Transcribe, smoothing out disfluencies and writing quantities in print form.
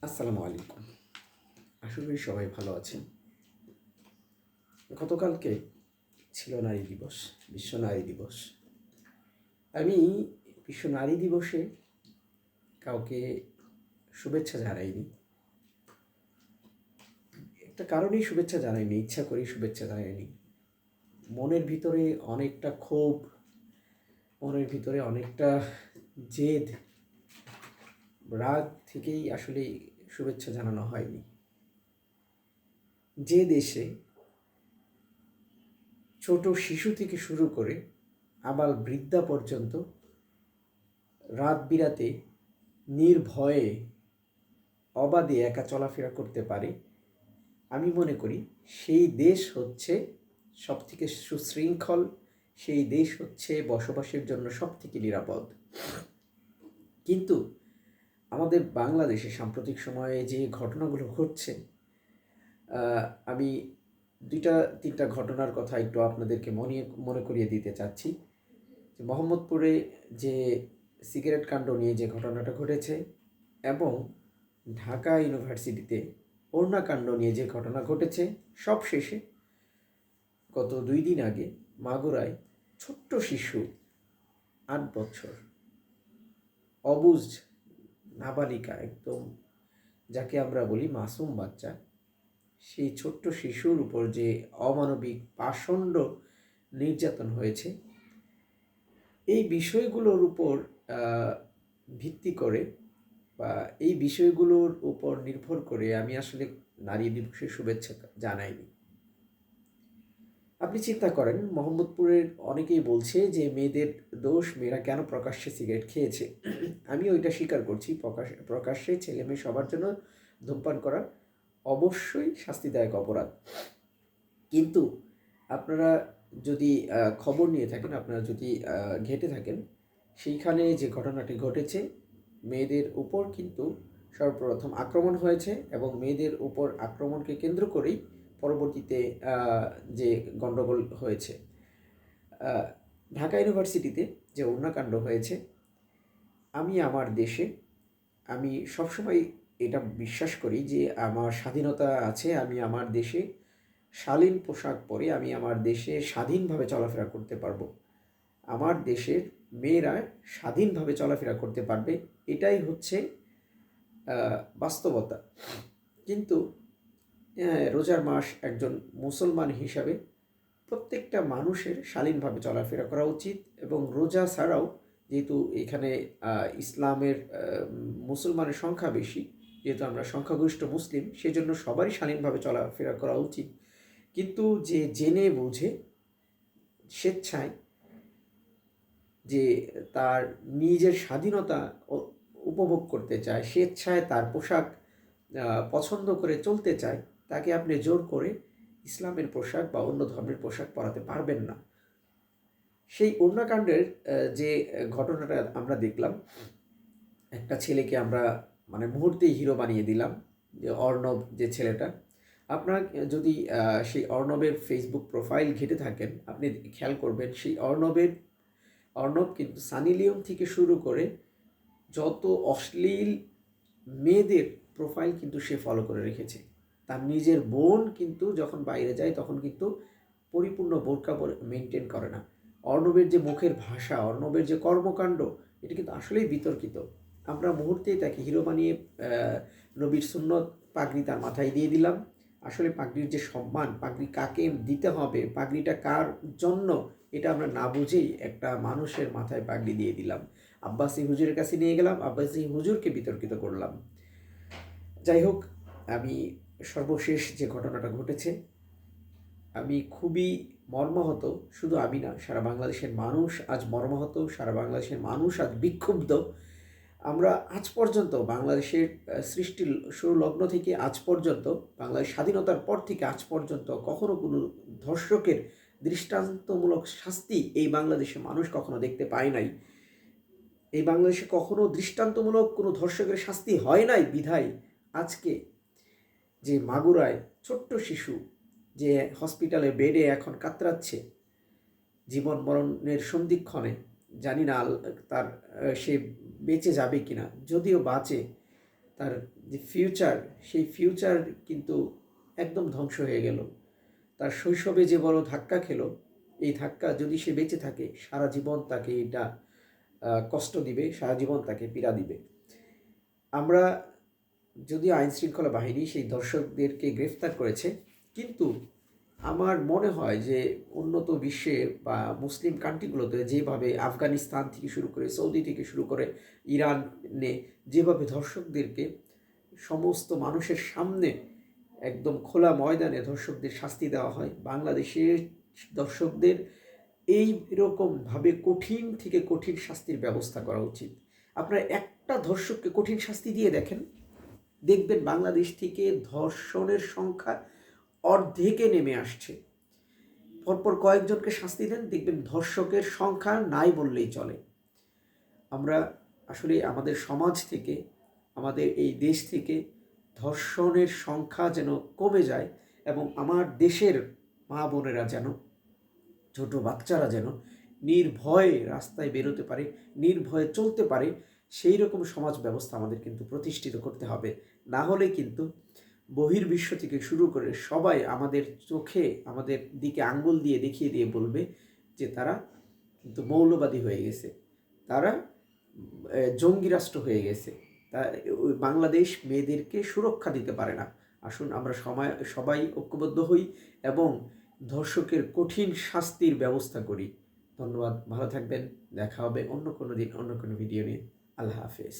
আসসালামু আলাইকুম। আশা করি সবাই ভালো আছেন। গতকালকে ছিল নারী দিবস, বিশ্ব নারী দিবস। আমি বিশ্ব নারী দিবসে কাউকে শুভেচ্ছা জানাইনি। একটা কারণেই শুভেচ্ছা জানাইনি, ইচ্ছা করেই শুভেচ্ছা জানাইনি। মনের ভিতরে অনেকটা ক্ষোভ, মনের ভিতরে অনেকটা জেদ, রাগ থেকেই আসলে শুভেচ্ছা জানানো হয়নি। যে দেশে ছোট শিশু থেকে শুরু করে আবাল বৃদ্ধা পর্যন্ত রাত বিরাতে নির্ভয়ে অবাধে একা চলাফেরা করতে পারে, আমি মনে করি সেই দেশ হচ্ছে সবথেকে সুশৃঙ্খল, সেই দেশ হচ্ছে বসবাসের জন্য সবথেকে নিরাপদ। কিন্তু আমাদের বাংলাদেশে সাম্প্রতিক সময়ে যে ঘটনাগুলো ঘটছে, আমি দুইটা তিনটা ঘটনার কথা একটু আপনাদেরকে মনে করিয়ে দিতে চাচ্ছি। যে মোহাম্মদপুরে যে সিগারেট কাণ্ড নিয়ে যে ঘটনাটা ঘটেছে এবং ঢাকা ইউনিভার্সিটিতে ওড়নাকাণ্ড নিয়ে যে ঘটনা ঘটেছে, সবশেষে গত 2 দিন আগে মাগুরায় ছোট্ট শিশু 8 বছর, অবুঝ নাবালিকা, একদম যাকে আমরা বলি মাসুম বাচ্চা, সেই ছোট্ট শিশুর উপর যে অমানবিক পাষণ্ড নির্যাতন হয়েছে, এই বিষয়গুলোর উপর ভিত্তি করে বা এই বিষয়গুলোর উপর নির্ভর করে আমি আসলে নারী দিবসের শুভেচ্ছা জানাইনি। আপনি চিন্তা করেন, মোহাম্মদপুরের অনেকেই বলছে যে মেয়েদের দোষ, মেয়েরা কেন প্রকাশ্যে সিগারেট খেয়েছে। আমি ওইটা স্বীকার করছি, প্রকাশ্যে ছেলে মেয়ে সবার জন্য ধূমপান করা অবশ্যই শাস্তিদায়ক অপরাধ। কিন্তু আপনারা যদি খবর নিয়ে থাকেন, আপনারা যদি ঘেঁটে থাকেন, সেইখানে যে ঘটনাটি ঘটেছে, মেয়েদের উপর কিন্তু সর্বপ্রথম আক্রমণ হয়েছে এবং মেয়েদের উপর আক্রমণকে কেন্দ্র করেই পরবর্তীতে যে গণ্ডগোল হয়েছে। ঢাকা ইউনিভার্সিটিতে যে হত্যাকাণ্ড হয়েছে, আমি আমার দেশে, আমি সবসময় এটা বিশ্বাস করি যে আমার স্বাধীনতা আছে, আমি আমার দেশে শালীন পোশাক পরে আমি আমার দেশে স্বাধীনভাবে চলাফেরা করতে পারবো। আমার দেশের মেয়েরা স্বাধীনভাবে চলাফেরা করতে পারবে, এটাই হচ্ছে বাস্তবতা। কিন্তু রোজার মাস, একজন মুসলমান হিসাবে প্রত্যেকটা মানুষের শালীনভাবে চলাফেরা করা উচিত। এবং রোজা ছাড়াও, যেহেতু এখানে ইসলামের মুসলমানের সংখ্যা বেশি, যেহেতু আমরা সংখ্যাগরিষ্ঠ মুসলিম, সেজন্য সবারই শালীনভাবে চলাফেরা করা উচিত। কিন্তু যে জেনে বুঝে স্বেচ্ছায় যে তার নিজের স্বাধীনতা উপভোগ করতে চায়, স্বেচ্ছায় তার পোশাক পছন্দ করে চলতে চায়, তাকে আপনি জোর করে ইসলামের পোশাক বা অন্য ধর্মের পোশাক পরাতে পারবেন না। সেই হত্যাকাণ্ডের যে ঘটনাটা আমরা দেখলাম, একটা ছেলেকে আমরা মানে মুহূর্তেই হিরো বানিয়ে দিলাম, যে অর্ণব যে ছেলেটা। আপনার যদি সেই অর্ণবের ফেসবুক প্রোফাইল ঘেঁটে থাকেন, আপনি খেয়াল করবেন সেই অর্ণব কিন্তু সানি লিওন থেকে শুরু করে যত অশ্লীল মেয়েদের প্রোফাইল কিন্তু সে ফলো করে রেখেছে। তার নিজের বোন কিন্তু যখন বাইরে যায় তখন কিন্তু পরিপূর্ণ বোরকা মেনটেন করে না। অর্ণবের যে মুখের ভাষা, অর্ণবের যে কর্মকাণ্ড, এটা কিন্তু আসলেই বিতর্কিত। আমরা মুহূর্তেই তাকে হিরো বানিয়ে নবীর সুন্নত পাগড়ি তার মাথায় দিয়ে দিলাম। আসলে পাগড়ির যে সম্মান, পাগড়ি কাকে দিতে হবে, পাগড়িটা কার জন্য, এটা আমরা না বুঝেই একটা মানুষের মাথায় পাগড়ি দিয়ে দিলাম। আব্বাসী হুজুরের কাছে নিয়ে গেলাম, আব্বাসী হুজুরকে বিতর্কিত করলাম। যাই হোক, আমি সর্বশেষ যে ঘটনাটা ঘটেছে, আমি খুবই মর্মাহত। শুধু আমি না, সারা বাংলাদেশের মানুষ আজ মর্মাহত, সারা বাংলাদেশের মানুষ আজ বিক্ষুব্ধ। আমরা আজ পর্যন্ত বাংলাদেশের সৃষ্টির সুলগ্ন থেকে আজ পর্যন্ত, বাংলাদেশ স্বাধীনতার পর থেকে আজ পর্যন্ত কখনো কোনো ধর্ষকের দৃষ্টান্তমূলক শাস্তি এই বাংলাদেশের মানুষ কখনো দেখতে পায় নাই। এই বাংলাদেশে কখনো দৃষ্টান্তমূলক কোনো ধর্ষকের শাস্তি হয় নাই বিধায় আজকে যে মাগুরায় ছোট্ট শিশু যে হসপিটালে বেডে এখন কাতরাচ্ছে, জীবন মরণের সন্ধিক্ষণে, জানি না তার সে বেঁচে যাবে কিনা, যদিও বাঁচে তার যে ফিউচার, সেই ফিউচার কিন্তু একদম ধ্বংস হয়ে গেল। তার শৈশবে যে বড় ধাক্কা খেলো, এই ধাক্কা যদি সে বেঁচে থাকে সারা জীবন তাকে এটা কষ্ট দিবে, সারা জীবন তাকে পীড়া দিবে। আমরা যদিও আইন শৃঙ্খলা বাহিনী সেই দর্শকদেরকে গ্রেফতার করেছে, কিন্তু আমার মনে হয় যে উন্নত বিশ্বে বা মুসলিম কান্ট্রিগুলোতে যেভাবে আফগানিস্তান থেকে শুরু করে, সৌদি থেকে শুরু করে, ইরানে যেভাবে ধর্ষকদেরকে সমস্ত মানুষের সামনে একদম খোলা ময়দানে ধর্ষকদের শাস্তি দেওয়া হয়, বাংলাদেশে দর্শকদের এই রকমভাবে কঠিন থেকে কঠিন শাস্তির ব্যবস্থা করা উচিত। আপনার একটা ধর্ষককে কঠিন শাস্তি দিয়ে দেখেন, দেখবেন বাংলাদেশ থেকে ধর্ষণের সংখ্যা অর্ধেকে নেমে আসছে। পরপর কয়েকজনকে শাস্তি দেন, দেখবেন ধর্ষকের সংখ্যা নাই বললেই চলে। আমরা আসলে আমাদের সমাজ থেকে, আমাদের এই দেশ থেকে ধর্ষণের সংখ্যা যেন কমে যায়, এবং আমার দেশের মা বোনেরা যেন, ছোট বাচ্চারা যেন নির্ভয়ে রাস্তায় বেরোতে পারে, নির্ভয়ে চলতে পারে, সেই রকম সমাজ ব্যবস্থা আমাদের কিন্তু প্রতিষ্ঠিত করতে হবে। না হলে কিন্তু বহির্বিশ্ব থেকে শুরু করে সবাই আমাদের চোখে আমাদের দিকে আঙ্গুল দিয়ে দেখিয়ে দিয়ে বলবে যে তারা কিন্তু মৌলবাদী হয়ে গেছে, তারা জঙ্গি রাষ্ট্র হয়ে গেছে, তা বাংলাদেশ মেয়েদেরকে সুরক্ষা দিতে পারে না। আসুন আমরা সবাই ঐক্যবদ্ধ হই এবং ধর্ষকের কঠিন শাস্তির ব্যবস্থা করি। ধন্যবাদ, ভালো থাকবেন, দেখা হবে অন্য কোনো দিন অন্য কোনো ভিডিও নিয়ে। আল্লাহ হাফেজ।